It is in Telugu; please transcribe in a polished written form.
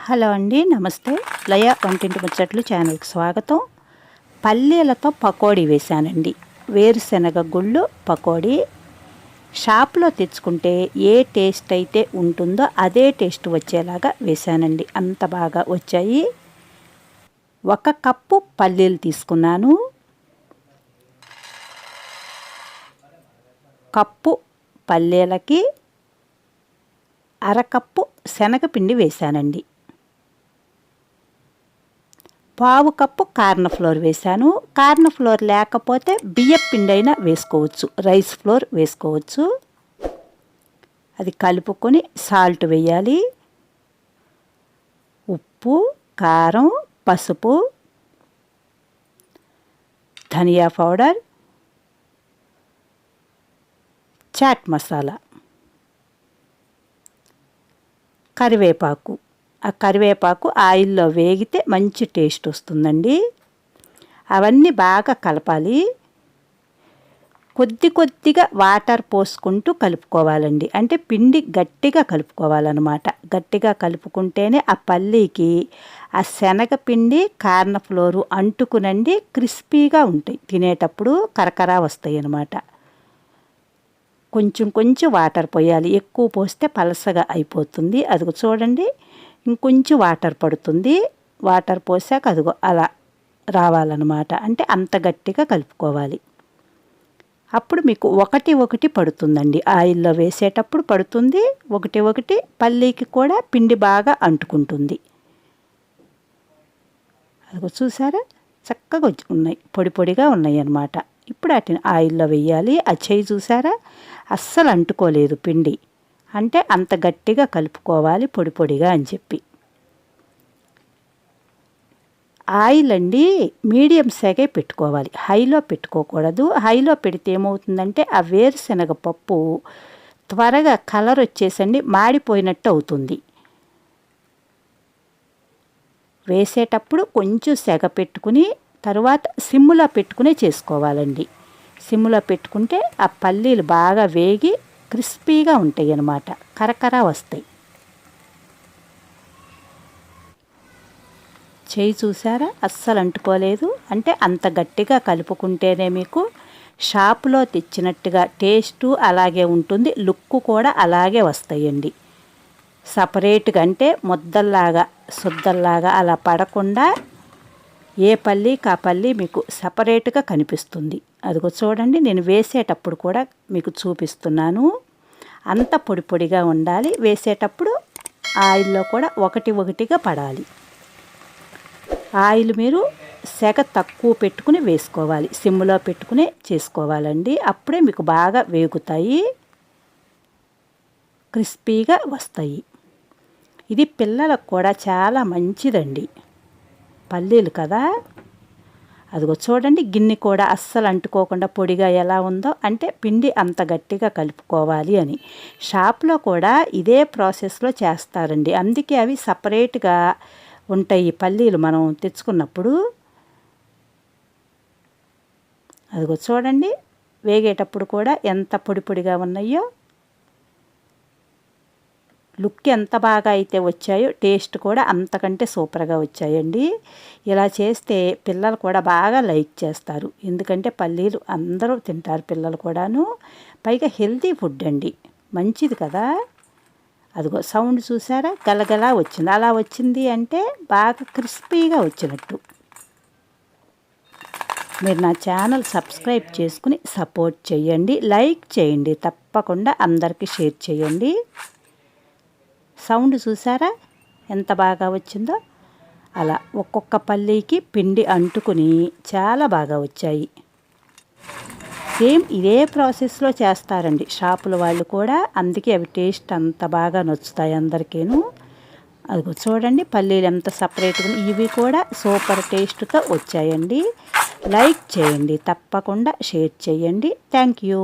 హలో అండి, నమస్తే. లయ వంటింటి ముచ్చట్లు ఛానల్కి స్వాగతం. పల్లీలతో పకోడీ వేశానండి. వేరుశనగ గుళ్ళు పకోడీ. షాప్లో తెచ్చుకుంటే ఏ టేస్ట్ అయితే ఉంటుందో అదే టేస్ట్ వచ్చేలాగా వేశానండి. అంత బాగా వచ్చాయి. 1 కప్పు పల్లీలు తీసుకున్నాను. కప్పు పల్లీలకి అరకప్పు శనగపిండి వేశానండి. 1/2 కప్పు కార్న్ ఫ్లోర్ వేశాను. కార్న్ ఫ్లోర్ లేకపోతే బియ్యం పిండి అయినా వేసుకోవచ్చు, రైస్ ఫ్లోర్ వేసుకోవచ్చు. అది కలుపుకొని సాల్ట్ వేయాలి. ఉప్పు, కారం, పసుపు, ధనియా పౌడర్, చాట్ మసాలా, కరివేపాకు. ఆ కరివేపాకు ఆయిల్లో వేగితే మంచి టేస్ట్ వస్తుందండి. అవన్నీ బాగా కలపాలి. కొద్దిగా వాటర్ పోసుకుంటూ కలుపుకోవాలండి. అంటే పిండి గట్టిగా కలుపుకోవాలన్నమాట. గట్టిగా కలుపుకుంటేనే ఆ పల్లీకి ఆ శనగపిండి కార్న్ ఫ్లోరు అంటుకునండి క్రిస్పీగా ఉంటాయి. తినేటప్పుడు కరకరా వస్తాయి అన్నమాట. కొంచెం వాటర్ పోయాలి. ఎక్కువ పోస్తే పలసగా అయిపోతుంది. అదిగో చూడండి, ఇంకొంచెం వాటర్ పడుతుంది. వాటర్ పోసాక అదిగో అలా రావాలన్నమాట. అంటే అంత గట్టిగా కలుపుకోవాలి. అప్పుడు మీకు ఒకటి పడుతుందండి. ఆయిల్లో వేసేటప్పుడు పడుతుంది. ఒకటి పల్లీకి కూడా పిండి బాగా అంటుకుంటుంది. అదిగో చూసారా, చక్కగా ఉన్నాయి, పొడిగా ఉన్నాయి అన్నమాట. ఇప్పుడు వాటిని ఆయిల్లో వేయాలి. ఆ చేయి చూసారా, అస్సలు అంటుకోలేదు పిండి. అంటే అంత గట్టిగా కలుపుకోవాలి పొడిగా అని చెప్పి. ఆయిల్ అండి మీడియం సెగే పెట్టుకోవాలి, హైలో పెట్టుకోకూడదు. హైలో పెడితే ఏమవుతుందంటే ఆ వేరుశనగ పప్పు త్వరగా కలర్ వచ్చేసండి మాడిపోయినట్టు అవుతుంది. వేసేటప్పుడు కొంచెం సెగ పెట్టుకుని తర్వాత సిమ్ములో పెట్టుకునే చేసుకోవాలండి. సిమ్ములో పెట్టుకుంటే ఆ పల్లీలు బాగా వేగి క్రిస్పీగా ఉంటాయి అన్నమాట. కరకరా వస్తాయి. చేయి చూసారా, అస్సలు అంటుకోలేదు. అంటే అంత గట్టిగా కలుపుకుంటేనే మీకు షాపులో తెచ్చినట్టుగా టేస్టు అలాగే ఉంటుంది, లుక్ కూడా అలాగే వస్తాయండి. సపరేట్గా అంటే ముద్దల్లాగా సుద్దల్లాగా అలా పడకుండా ఏ పల్లీకి ఆ పల్లి మీకు సపరేట్గా కనిపిస్తుంది. అదిగో చూడండి, నేను వేసేటప్పుడు కూడా మీకు చూపిస్తున్నాను. అంత పొడిగా ఉండాలి. వేసేటప్పుడు ఆయిల్లో కూడా ఒకటిగా పడాలి. ఆయిల్ మీరు సెగ తక్కువ పెట్టుకుని వేసుకోవాలి, సిమ్లో పెట్టుకుని చేసుకోవాలండి. అప్పుడే మీకు బాగా వేగుతాయి, క్రిస్పీగా వస్తాయి. ఇది పిల్లలకు కూడా చాలా మంచిదండి, పల్లీలు కదా. అదిగో చూడండి, గిన్నె కూడా అస్సలు అంటుకోకుండా పొడిగా ఎలా ఉందో. అంటే పిండి అంత గట్టిగా కలుపుకోవాలి అని. షాప్లో కూడా ఇదే ప్రాసెస్లో చేస్తారండి. అందుకే అవి సపరేట్గా ఉంటాయి పల్లీలు మనం తెచ్చుకున్నప్పుడు. అదిగో చూడండి, వేగేటప్పుడు కూడా ఎంత పొడిగా ఉన్నాయో. లుక్ ఎంత బాగా అయితే వచ్చాయో టేస్ట్ కూడా అంతకంటే సూపర్గా వచ్చాయండి. ఇలా చేస్తే పిల్లలు కూడా బాగా లైక్ చేస్తారు. ఎందుకంటే పల్లీలు అందరూ తింటారు, పిల్లలు కూడాను. పైగా హెల్తీ ఫుడ్ అండి, మంచిది కదా. అదిగో సౌండ్ చూసారా, గలగలా వచ్చింది. అలా వచ్చింది అంటే బాగా క్రిస్పీగా వచ్చినట్టు. మీరు నా ఛానల్ సబ్స్క్రైబ్ చేసుకుని సపోర్ట్ చేయండి, లైక్ చేయండి, తప్పకుండా అందరికీ షేర్ చేయండి. సౌండ్ చూసారా ఎంత బాగా వచ్చిందో. అలా ఒక్కొక్క పల్లీకి పిండి అంటుకుని చాలా బాగా వచ్చాయి. సేమ్ ఇదే ప్రాసెస్లో చేస్తారండి షాపుల వాళ్ళు కూడా. అందుకే అవి టేస్ట్ అంత బాగా నచ్చుతాయి అందరికీను. అదిగో చూడండి, పల్లీలు ఎంత సపరేట్గా, ఇవి కూడా సూపర్ టేస్ట్తో వచ్చాయండి. లైక్ చేయండి, తప్పకుండా షేర్ చేయండి. Thank you.